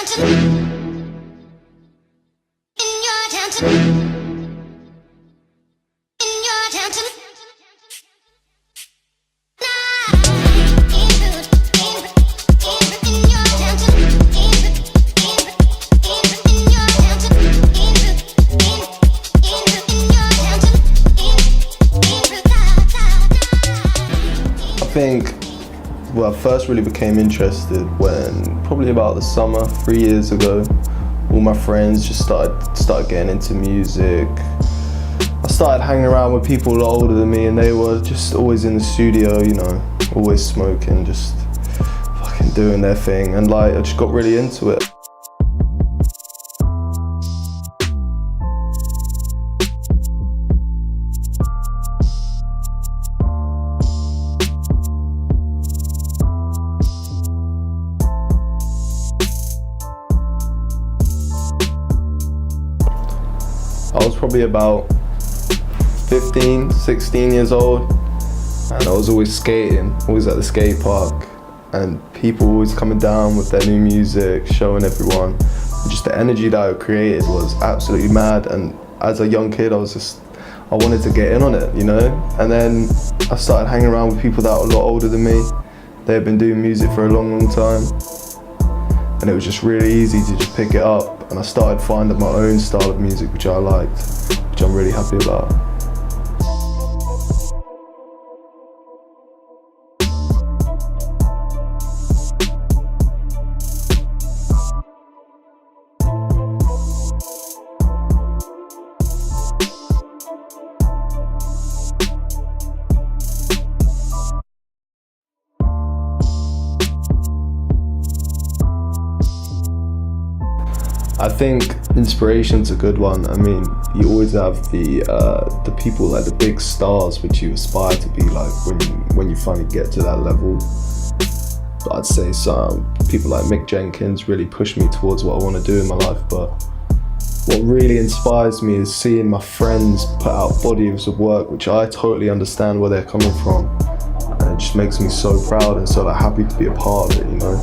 I think, well, I first really became interested when, probably about the summer, 3 years ago, all my friends just started getting into music. I started hanging around with people a lot older than me, and they were just always in the studio, you know, always smoking, just fucking doing their thing, and like, I just got really into it. I was probably about 15, 16 years old, and I was always skating, always at the skate park, and people always coming down with their new music, showing everyone. And just the energy that it created was absolutely mad, and as a young kid I wanted to get in on it, you know? And then I started hanging around with people that were a lot older than me. They had been doing music for a long, long time, and it was just really easy to just pick it up. And I started finding my own style of music which I liked, which I'm really happy about. I think inspiration's a good one. I mean, you always have the people, like the big stars which you aspire to be like when you finally get to that level. But I'd say some people like Mick Jenkins really pushed me towards what I want to do in my life. But what really inspires me is seeing my friends put out bodies of work which I totally understand where they're coming from. And it just makes me so proud and so like happy to be a part of it, you know?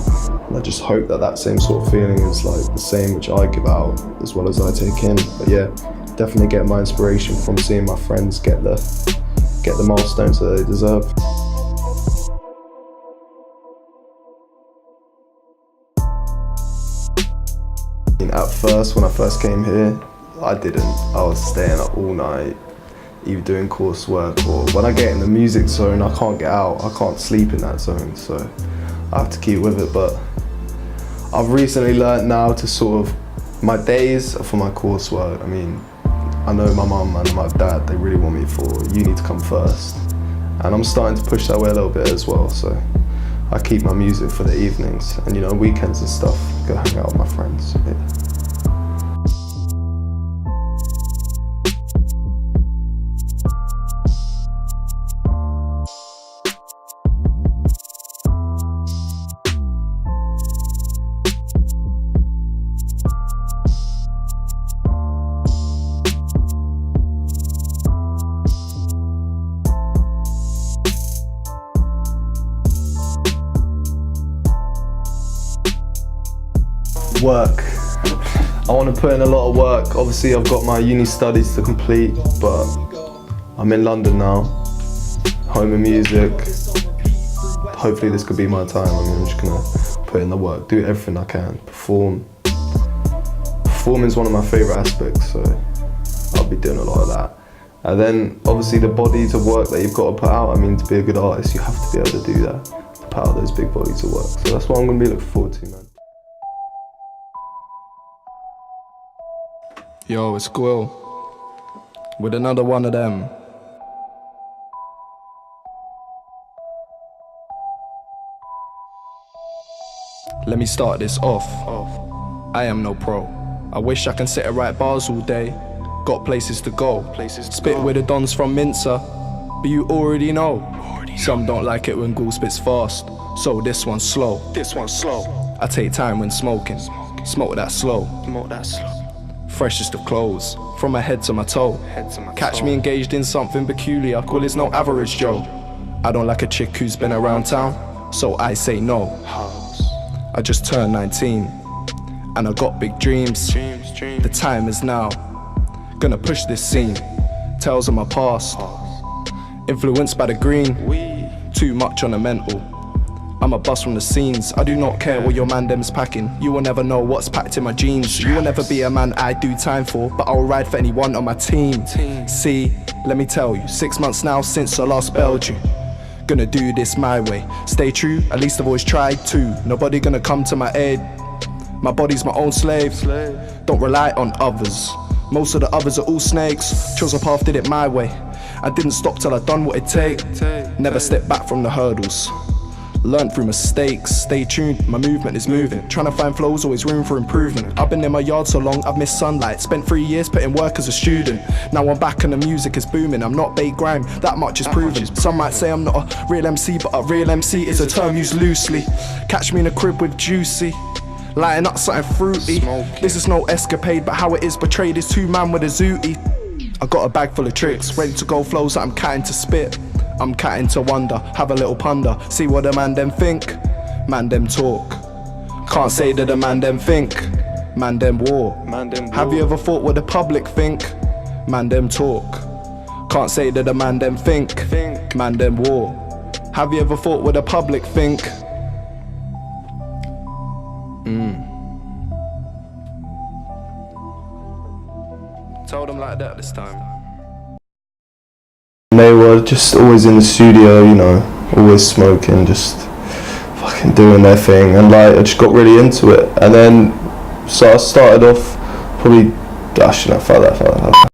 And I just hope that that same sort of feeling is like the same which I give out as well as I take in. But yeah, definitely get my inspiration from seeing my friends get the milestones that they deserve. At first, when I first came here, I was staying up all night, either doing coursework, or when I get in the music zone, I can't get out, I can't sleep in that zone, so I have to keep with it. But I've recently learned now to sort of, my days are for my coursework. I mean, I know my mum and my dad, they really want me for uni to come first, and I'm starting to push that way a little bit as well, so I keep my music for the evenings, and you know, weekends and stuff, go hang out with my friends. Yeah. Work. I want to put in a lot of work. Obviously I've got my uni studies to complete, but I'm in London now, home of music. Hopefully this could be my time. I mean, I'm just gonna put in the work, do everything I can, perform. Performing is one of my favourite aspects, so I'll be doing a lot of that. And then obviously the bodies of work that you've got to put out. I mean, to be a good artist, you have to be able to do that, to put out those big bodies of work. So that's what I'm gonna be looking forward to, man. Yo, it's Gwill, with another one of them. Let me start this off. I am no pro. I wish I can sit and write bars all day. Got places to go. Spit with the dons from Mincer, but you already know. Some don't like it when Gwill spits fast, so this one's slow. I take time when smoking. Smoke that slow. Freshest of clothes, from my head to my toe. Catch me engaged in something peculiar. Gwill is no average Joe. I don't like a chick who's been around town, so I say no. I just turned 19, and I got big dreams. The time is now. Gonna push this scene. Tales of my past. Influenced by the green. Too much on the mental. I'm a bust from the scenes. I do not care what your man them's packing. You will never know what's packed in my jeans. You will never be a man I do time for, but I'll ride for anyone on my team. See, let me tell you, 6 months now since I last bailed you. Gonna do this my way. Stay true, at least I've always tried to. Nobody gonna come to my aid. My body's my own slave. Don't rely on others. Most of the others are all snakes. Chose a path, did it my way. I didn't stop till I done what it take. Never step back from the hurdles. Learn through mistakes, stay tuned, my movement is moving. Trying to find flows, always room for improvement. I've been in my yard so long, I've missed sunlight. Spent 3 years putting work as a student. Now I'm back and the music is booming. I'm not Bay Grime, that much is proven. Some might say I'm not a real MC, but a real MC is a term used loosely. Catch me in a crib with Juicy, lighting up something fruity. This is no escapade, but how it is portrayed is two man with a zooty. I got a bag full of tricks, ready to go flows that I'm catting to spit. I'm catting to wonder, have a little ponder, see what the man them think, man them talk. Can't say that the man them think, man them war. Have you ever thought what the public think? Man them talk. Can't say that the man them think, man them war. Have you ever thought what the public think? Told them like that this time. They were just always in the studio, you know, always smoking, just fucking doing their thing, and like I just got really into it. And then so I started off probably, fuck that.